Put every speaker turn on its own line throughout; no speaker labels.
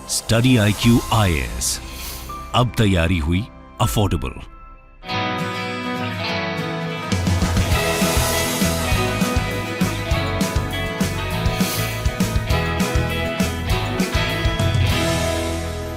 Study IQ IAS, अब तैयारी हुई अफोर्डेबल।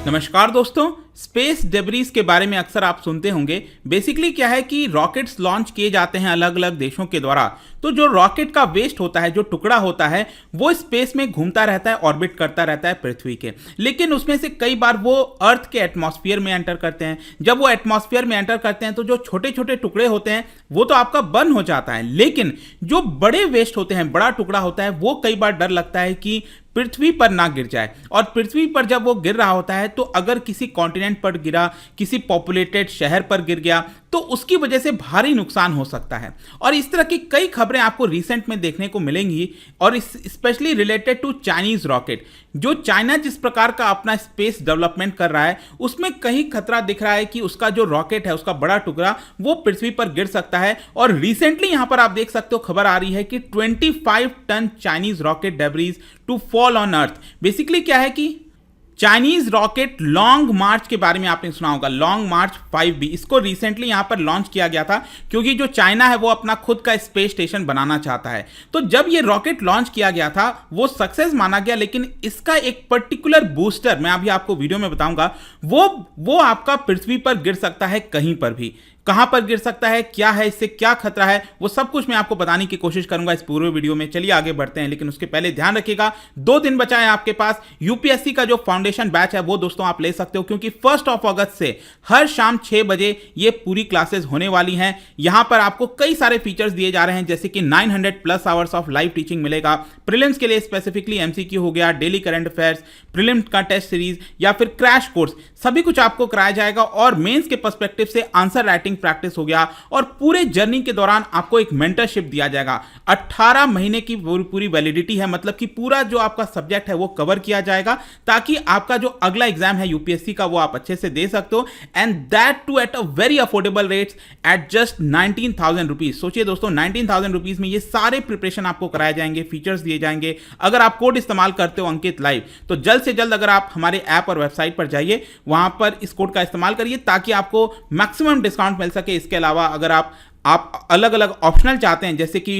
नमस्कार दोस्तों, स्पेस डेब्रीज के बारे में अक्सर आप सुनते होंगे। बेसिकली क्या है कि रॉकेट्स लॉन्च किए जाते हैं अलग अलग देशों के द्वारा, तो जो रॉकेट का वेस्ट होता है, जो टुकड़ा होता है, वो स्पेस में घूमता रहता है, ऑर्बिट करता रहता है पृथ्वी के। लेकिन उसमें से कई बार वो अर्थ के एटमॉस्फेयर में एंटर करते हैं। जब वो एटमॉस्फेयर में एंटर करते हैं तो जो छोटे छोटे टुकड़े होते हैं वो तो आपका बर्न हो जाता है, लेकिन जो बड़े वेस्ट होते हैं, बड़ा टुकड़ा होता है, वो कई बार डर लगता है कि पृथ्वी पर ना गिर जाए। और पृथ्वी पर जब वो गिर रहा होता है तो अगर किसी कॉन्टिनेंट पर गिरा, किसी पॉपुलेटेड शहर पर गिर गया, तो उसकी वजह से भारी नुकसान हो सकता है। और इस तरह की कई खबरें आपको रिसेंट में देखने को मिलेंगी, और specially related to Chinese rocket. जो चाइना जिस प्रकार का अपना स्पेस डेवलपमेंट कर रहा है, उसमें कहीं खतरा दिख रहा है कि उसका जो रॉकेट है, उसका बड़ा टुकड़ा, वो पृथ्वी पर गिर सकता है। और रिसेंटली यहां पर आप देख सकते हो, खबर आ रही है कि 25 tonne Chinese rocket debris to fall on earth. Basically क्या है कि चाइनीज रॉकेट लॉन्ग मार्च के बारे में आपने सुना होगा, लॉन्ग मार्च 5B, इसको रिसेंटली यहां पर लॉन्च किया गया था क्योंकि जो चाइना है वो अपना खुद का स्पेस स्टेशन बनाना चाहता है। तो जब ये रॉकेट लॉन्च किया गया था वो सक्सेस माना गया, लेकिन इसका एक पर्टिकुलर बूस्टर, मैं अभी आपको वीडियो में बताऊंगा, वो आपका पृथ्वी पर गिर सकता है कहीं पर भी। कहां पर गिर सकता है, क्या है, इससे क्या खतरा है, वो सब कुछ मैं आपको बताने की कोशिश करूंगा इस पूरे वीडियो में। चलिए आगे बढ़ते हैं, लेकिन उसके पहले ध्यान रखिएगा 2 दिन बचा है आपके पास। यूपीएससी का जो फाउंडेशन बैच है वो दोस्तों आप ले सकते हो, क्योंकि 1 अगस्त से हर शाम 6 बजे ये पूरी क्लासेस होने वाली हैं। यहां पर आपको कई सारे फीचर्स दिए जा रहे हैं, जैसे कि 900+ आवर्स ऑफ लाइव टीचिंग मिलेगा। प्रीलिम्स के लिए स्पेसिफिकली MCQ हो गया, डेली करंट अफेयर्स, प्रीलिम्स का टेस्ट सीरीज या फिर क्रैश कोर्स, सभी कुछ आपको कराया जाएगा। और मेंस के पर्सपेक्टिव से आंसर राइटिंग प्रैक्टिस हो गया, और पूरे जर्नी के दौरान आपको एक मेंटरशिप दिया जाएगा। 18 महीने की पूरी वैलिडिटी है, मतलब कि पूरा जो आपका सब्जेक्ट है वो कवर किया जाएगा, ताकि आपका जो अगला एग्जाम है यूपीएससी का वो आप अच्छे से दे सकते हो, and that too at a very affordable rates at just 19,000 rupees. सोचिए दोस्तों, 19,000 रुपीज में ये सारे प्रिपरेशन आपको कराए जाएंगे, फीचर्स दिए जाएंगे। अगर आप कोड इस्तेमाल करते हो अंकित लाइव, तो जल्द से जल्द अगर आप हमारे ऐप और वेबसाइट पर जाइए, वहां पर इस कोड का इस्तेमाल करिए ताकि आपको मैक्सिमम डिस्काउंट मिल सके। इसके अलावा अगर आप अलग अलग ऑप्शनल चाहते हैं, जैसे कि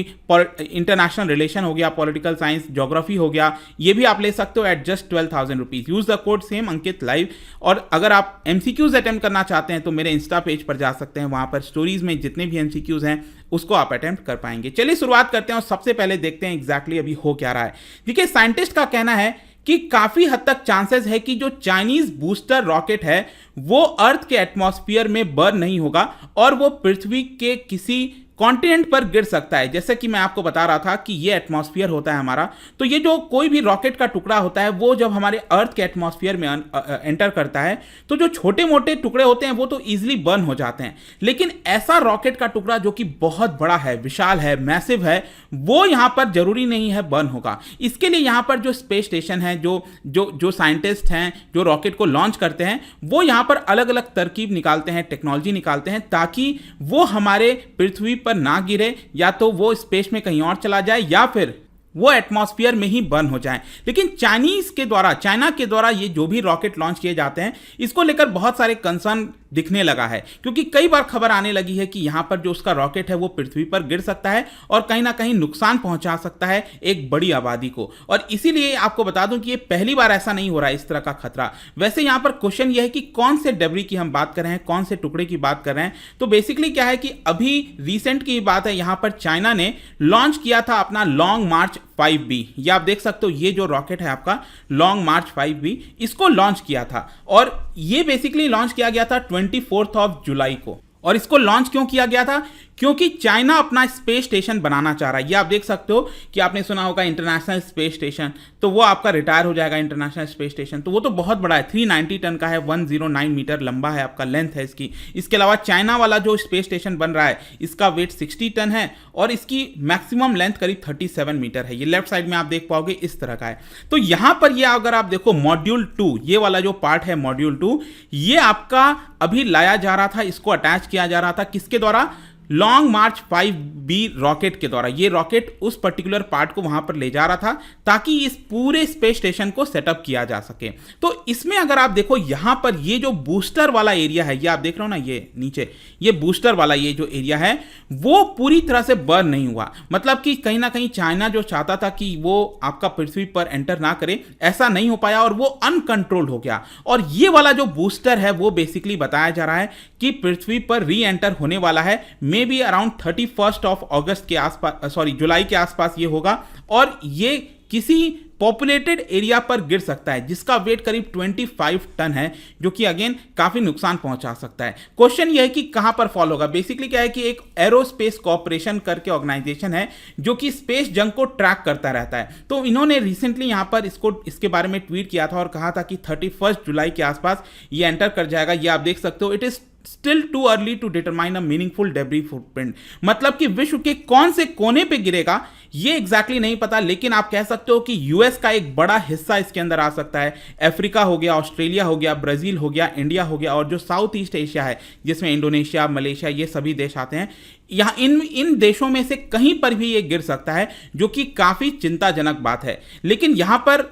इंटरनेशनल रिलेशन हो गया, पॉलिटिकल साइंस, ज्योग्राफी हो गया, ये भी आप ले सकते हो at just 12,000 rupees. Use the code same Ankit live. और अगर आप MCQs अटेम्प्ट करना चाहते हैं तो मेरे इंस्टा पेज पर जा सकते हैं, वहां पर स्टोरीज में जितने भी MCQs हैं उसको आप अटेम्प्ट कर पाएंगे। चलिए शुरुआत करते हैं और सबसे पहले देखते हैं एग्जैक्टली अभी हो क्या रहा है। देखिए, साइंटिस्ट का कहना है कि काफी हद तक चांसेस है कि जो चाइनीज बूस्टर रॉकेट है वो अर्थ के एटमॉस्फेयर में बर्न नहीं होगा और वो पृथ्वी के किसी कॉन्टिनेंट पर गिर सकता है। जैसे कि मैं आपको बता रहा था कि ये एटमॉस्फेयर होता है हमारा, तो ये जो कोई भी रॉकेट का टुकड़ा होता है वो जब हमारे अर्थ के एटमॉस्फेयर में एंटर करता है तो जो छोटे मोटे टुकड़े होते हैं वो तो इजीली बर्न हो जाते हैं, लेकिन ऐसा रॉकेट का टुकड़ा जो कि बहुत बड़ा है, विशाल है, मैसिव है, वो यहां पर जरूरी नहीं है बर्न होगा। इसके लिए यहां पर जो स्पेस स्टेशन है, जो साइंटिस्ट हैं, जो रॉकेट को लॉन्च करते हैं, वो यहां पर अलग अलग तरकीब निकालते हैं, टेक्नोलॉजी निकालते हैं, ताकि वो हमारे पृथ्वी पर ना गिरे, या तो वो स्पेस में कहीं और चला जाए, या फिर वो एटमॉस्फेयर में ही बर्न हो जाए। लेकिन चाइना के द्वारा ये जो भी रॉकेट लॉन्च किए जाते हैं, इसको लेकर बहुत सारे कंसर्न दिखने लगा है, क्योंकि कई बार खबर आने लगी है कि यहां पर जो उसका रॉकेट है वो पृथ्वी पर गिर सकता है और कहीं ना कहीं नुकसान पहुंचा सकता है एक बड़ी आबादी को। और इसीलिए आपको बता दूं कि ये पहली बार ऐसा नहीं हो रहा है, इस तरह का खतरा। वैसे यहां पर क्वेश्चन ये है कि कौन से डेब्री की हम बात कर रहे हैं, कौन से टुकड़े की बात कर रहे हैं। तो बेसिकली क्या है कि अभी रिसेंट की बात है, यहां पर चाइना ने लॉन्च किया था अपना लॉन्ग मार्च 5B। ये आप देख सकते हो, ये जो रॉकेट है आपका लॉन्ग मार्च 5B, इसको लॉन्च किया था, और ये बेसिकली लॉन्च किया गया था 24 जुलाई को। और इसको लॉन्च क्यों किया गया था? क्योंकि चाइना अपना स्पेस स्टेशन बनाना चाह रहा है। ये आप देख सकते हो कि आपने सुना होगा इंटरनेशनल स्पेस स्टेशन, तो वो आपका रिटायर हो जाएगा इंटरनेशनल स्पेस स्टेशन, तो वो तो बहुत बड़ा है, 390 टन का है, 109 मीटर लंबा है, आपका लेंथ है इसकी। इसके अलावा चाइना वाला जो स्पेस स्टेशन बन रहा है, इसका वेट 60 टन है और इसकी मैक्सिमम लेंथ करीब 37 मीटर है। ये लेफ्ट साइड में आप देख पाओगे इस तरह का है। तो यहां पर ये अगर आप देखो मॉड्यूल 2, ये वाला जो पार्ट है मॉड्यूल 2, ये आपका अभी लाया जा रहा था, इसको अटैच किया जा रहा था किसके द्वारा? लॉन्ग मार्च 5B रॉकेट के द्वारा। ये रॉकेट उस पर्टिकुलर पार्ट को वहां पर ले जा रहा था ताकि इस पूरे स्पेस स्टेशन को सेटअप किया जा सके। तो इसमें अगर आप देखो यहां पर ये जो बूस्टर वाला एरिया है, ये आप देख रहे हो ना, ये नीचे ये बूस्टर वाला ये जो एरिया है वो पूरी तरह से बर्न नहीं हुआ। मतलब कि कहीं ना कहीं चाइना जो चाहता था कि वो आपका पृथ्वी पर एंटर ना करे, ऐसा नहीं हो पाया और वो अनकंट्रोल्ड हो गया। और ये वाला जो बूस्टर है वो बेसिकली बताया जा रहा है कि पृथ्वी पर री एंटर होने वाला है, मे बी अराउंड 31 अगस्त के आसपास, सॉरी जुलाई के आसपास ये होगा। और ये किसी पॉपुलेटेड एरिया पर गिर सकता है जिसका वेट करीब 25 टन है, जो कि अगेन काफी नुकसान पहुंचा सकता है। क्वेश्चन यह है कि कहां पर फॉल होगा। बेसिकली क्या है कि एक एरोस्पेस कॉर्पोरेशन करके ऑर्गेनाइजेशन है जो कि स्पेस जंग को ट्रैक करता रहता है। तो इन्होंने रिसेंटली यहां पर इसके बारे में ट्वीट किया था और कहा था कि 31 जुलाई के आसपास ये एंटर कर जाएगा। ये आप देख सकते हो, it is still too early to determine a meaningful debris footprint. मतलब कि विश्व के कौन से कोने पे गिरेगा ये एग्जैक्टली नहीं पता, लेकिन आप कह सकते हो कि यूएस का एक बड़ा हिस्सा इसके अंदर आ सकता है। अफ्रीका हो गया, ऑस्ट्रेलिया हो गया, ब्राजील हो गया, इंडिया हो गया, और जो साउथ ईस्ट एशिया है जिसमें इंडोनेशिया, मलेशिया, ये सभी देश आते हैं, यहाँ इन देशों में से कहीं पर भी ये गिर सकता है, जो कि काफी चिंताजनक बात है। लेकिन यहां पर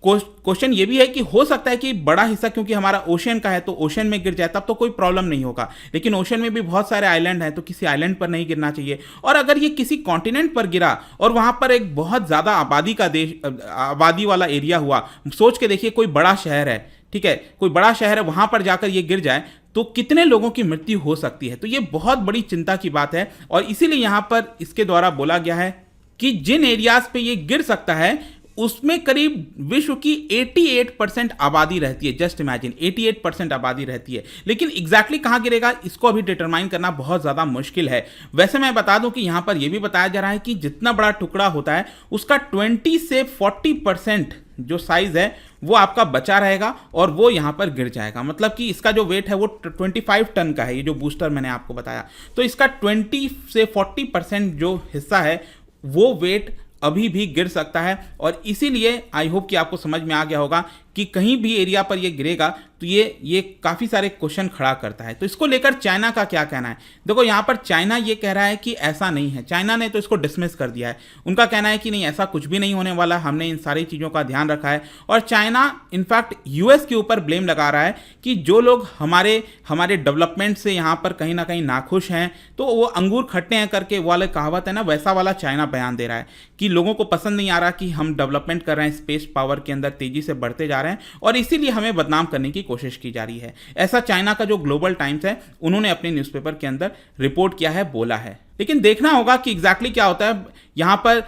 क्वेश्चन ये भी है कि हो सकता है कि बड़ा हिस्सा, क्योंकि हमारा ओशन का है, तो ओशन में गिर जाए तब तो कोई प्रॉब्लम नहीं होगा। लेकिन ओशन में भी बहुत सारे आइलैंड हैं, तो किसी आइलैंड पर नहीं गिरना चाहिए। और अगर ये किसी कॉन्टिनेंट पर गिरा और वहां पर एक बहुत ज्यादा आबादी वाला एरिया हुआ, सोच के देखिए कोई बड़ा शहर है, ठीक है, कोई बड़ा शहर है, वहां पर जाकर ये गिर जाए तो कितने लोगों की मृत्यु हो सकती है। तो ये बहुत बड़ी चिंता की बात है। और इसीलिए यहां पर इसके द्वारा बोला गया है कि जिन एरियाज पे ये गिर सकता है उसमें करीब विश्व की 88% आबादी रहती है। जस्ट इमेजिन 88% आबादी रहती है। लेकिन एग्जैक्टली कहां गिरेगा इसको अभी डिटरमाइन करना बहुत ज़्यादा मुश्किल है। वैसे मैं बता दूं कि यहां पर यह भी बताया जा रहा है कि जितना बड़ा टुकड़ा होता है उसका 20 से 40% जो साइज है वो आपका बचा रहेगा और वो यहां पर गिर जाएगा। मतलब कि इसका जो वेट है वो 25 टन का है, ये जो बूस्टर मैंने आपको बताया। तो इसका 20 से 40% जो हिस्सा है वो वेट अभी भी गिर सकता है। और इसीलिए आई होप कि आपको समझ में आ गया होगा कि कहीं भी एरिया पर ये गिरेगा तो ये काफ़ी सारे क्वेश्चन खड़ा करता है। तो इसको लेकर चाइना का क्या कहना है। देखो यहाँ पर चाइना ये कह रहा है कि ऐसा नहीं है। चाइना ने तो इसको डिसमिस कर दिया है। उनका कहना है कि नहीं, ऐसा कुछ भी नहीं होने वाला, हमने इन सारी चीज़ों का ध्यान रखा है। और चाइना इनफैक्ट यूएस के ऊपर ब्लेम लगा रहा है कि जो लोग हमारे डेवलपमेंट से यहाँ पर कहीं ना कहीं नाखुश हैं तो वो अंगूर खट्टे हैं करके वाले कहावत है ना, वैसा वाला चाइना बयान दे रहा है कि लोगों को पसंद नहीं आ रहा कि हम डेवलपमेंट कर रहे हैं, स्पेस पावर के अंदर तेजी से बढ़ते जा रहे हैं और इसीलिए हमें बदनाम करने की कोशिश की जा रही है। ऐसा चाइना का जो ग्लोबल टाइम्स है उन्होंने अपने न्यूज़पेपर के अंदर रिपोर्ट किया है, बोला है। लेकिन देखना होगा कि एग्जैक्टली क्या होता है यहाँ पर।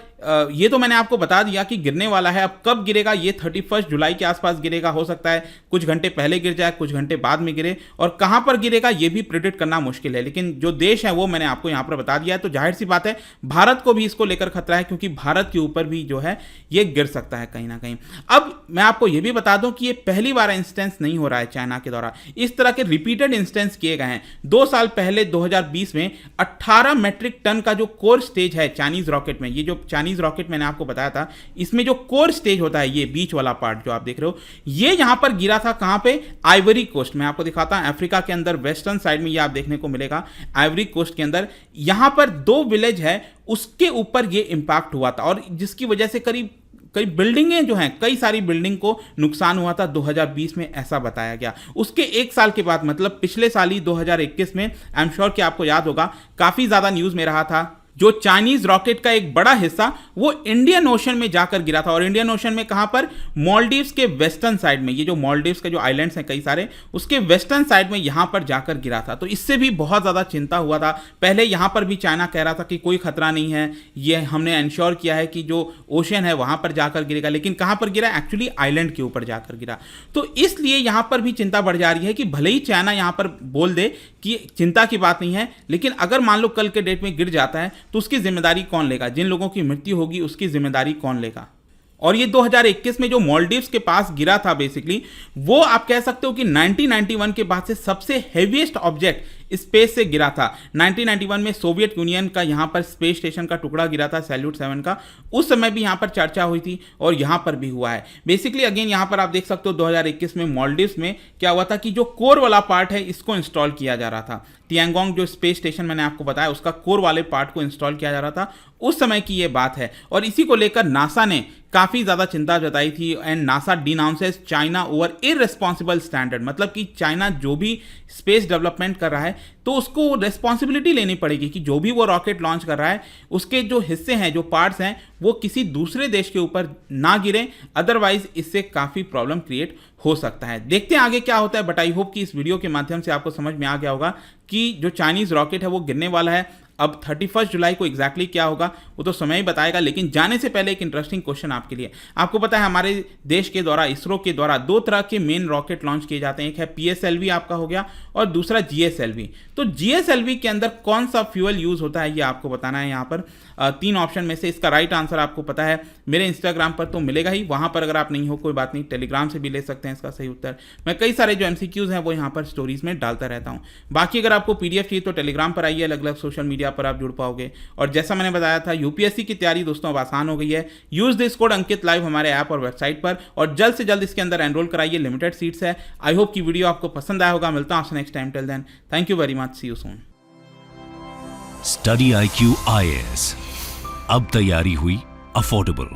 ये तो मैंने आपको बता दिया कि गिरने वाला है। अब कब गिरेगा, ये 31 जुलाई के आसपास गिरेगा। हो सकता है कुछ घंटे पहले गिर जाए, कुछ घंटे बाद में गिरे, और कहाँ पर गिरेगा ये भी प्रिडिक्ट करना मुश्किल है। लेकिन जो देश है वो मैंने आपको यहाँ पर बता दिया है। तो जाहिर सी बात है भारत को भी इसको लेकर खतरा है, क्योंकि भारत के ऊपर भी जो है ये गिर सकता है कहीं ना कहीं। अब मैं आपको ये भी बता दूं कि ये पहली बार इंस्टेंस नहीं हो रहा है चाइना के द्वारा। इस तरह के रिपीटेड इंस्टेंस किए गए हैं। 2 साल पहले 2020 में 18 मेट्रिक टन का जो कोर स्टेज है चाइनीज रॉकेट में, ये जो चाइनीज रॉकेट मैंने आपको बताया था, इसमें जो कोर स्टेज होता है, ये बीच वाला पार्ट जो आप देख रहे हो, ये यहां पर गिरा था। कहां पे? Ivory Coast. मैं आपको दिखाता हूं, अफ्रीका के अंदर वेस्टर्न साइड में ये आप देखने को मिलेगा। आइवरी कोस्ट के अंदर यहां पर 2 विलेज है, उसके ऊपर ये इंपैक्ट हुआ था और जिसकी वजह से कई बिल्डिंगें जो हैं, कई सारी बिल्डिंग को नुकसान हुआ था 2020 में, ऐसा बताया गया। उसके 1 साल के बाद, मतलब पिछले साल ही 2021 में, आई एम श्योर कि आपको याद होगा, काफी ज्यादा न्यूज में रहा था, जो चाइनीज रॉकेट का एक बड़ा हिस्सा वो इंडियन ओशन में जाकर गिरा था। और इंडियन ओशन में कहां पर? मालदीव्स के वेस्टर्न साइड में। ये जो मालदीव्स के जो आइलैंड्स हैं कई सारे, उसके वेस्टर्न साइड में यहां पर जाकर गिरा था। तो इससे भी बहुत ज्यादा चिंता हुआ था। पहले यहां पर भी चाइना कह रहा था कि कोई खतरा नहीं है, ये हमने इंश्योर किया है कि जो ओशन है वहां पर जाकर गिरेगा। लेकिन कहां पर गिरा? एक्चुअली आइलैंड के ऊपर जाकर गिरा। तो इसलिए यहां पर भी चिंता बढ़ जा रही है कि भले ही चाइना यहां पर बोल दे कि चिंता की बात नहीं है, लेकिन अगर मान लो कल के डेट में गिर जाता है तो उसकी जिम्मेदारी कौन लेगा? जिन लोगों की मृत्यु होगी उसकी जिम्मेदारी कौन लेगा? और ये 2021 में जो मालदीव्स के पास गिरा था, बेसिकली वो आप कह सकते हो कि 1991 के बाद से सबसे हेवीएस्ट ऑब्जेक्ट स्पेस से गिरा था। 1991 में सोवियत यूनियन का यहाँ पर स्पेस स्टेशन का टुकड़ा गिरा था, सैल्यूट 7 का। उस समय भी यहाँ पर चर्चा हुई थी और यहाँ पर भी हुआ है। बेसिकली अगेन यहाँ पर आप देख सकते हो 2021 में मालदीव्स में क्या हुआ था कि जो कोर वाला पार्ट है इसको इंस्टॉल किया जा रहा था। टियांगोंग जो स्पेस स्टेशन मैंने आपको बताया उसका कोर वाले पार्ट को इंस्टॉल किया जा रहा था, उस समय की ये बात है। और इसी को लेकर नासा ने काफ़ी ज़्यादा चिंता जताई थी and NASA denounces China over irresponsible standard, मतलब कि चाइना जो भी स्पेस डेवलपमेंट कर रहा है तो उसको रिस्पॉन्सिबिलिटी लेनी पड़ेगी कि जो भी वो रॉकेट लॉन्च कर रहा है उसके जो हिस्से हैं, जो पार्ट्स हैं, वो किसी दूसरे देश के ऊपर ना गिरें, अदरवाइज इससे काफ़ी प्रॉब्लम क्रिएट हो सकता है। देखते हैं आगे क्या होता है, बट आई होप कि इस वीडियो के माध्यम से आपको समझ में आ गया होगा कि जो चाइनीज़ रॉकेट है वो गिरने वाला है। अब 31 जुलाई को एग्जैक्टली क्या होगा वो तो समय ही बताएगा, लेकिन जाने से पहले एक इंटरेस्टिंग क्वेश्चन आपके लिए। आपको पता है हमारे देश के द्वारा, इसरो के द्वारा 2 तरह के मेन रॉकेट लॉन्च किए जाते हैं, एक है PSLV आपका हो गया और दूसरा GSLV। तो GSLV के अंदर कौन सा फ्यूल यूज़ होता है ये आपको बताना है। यहाँ पर 3 ऑप्शन में से इसका राइट आंसर आपको पता है मेरे इंस्टाग्राम पर तो मिलेगा ही, वहाँ पर अगर आप नहीं हो कोई बात नहीं, टेलीग्राम से भी ले सकते हैं इसका सही उत्तर। मैं कई सारे जो MCQs हैं वो यहाँ पर स्टोरीज में डालता रहता हूँ। बाकी अगर आपको PDF चाहिए तो टेलीग्राम पर आइए, अलग अलग सोशल मीडिया पर आप जुड़ पाओगे। और जैसा मैंने बताया था UPSC की तैयारी दोस्तों अब आसान हो गई है। Use this code Ankit live हमारे ऐप और वेबसाइट पर, और जल्द से जल्द इसके अंदर एनरोल कराइए, लिमिटेड सीट्स है। आई होप की वीडियो आपको पसंद आया होगा। मिलता हूँ आपसे next time, till then thank you very much, see you soon.
Study IQ IAS, अब तैयारी हुई अफोर्डेबल।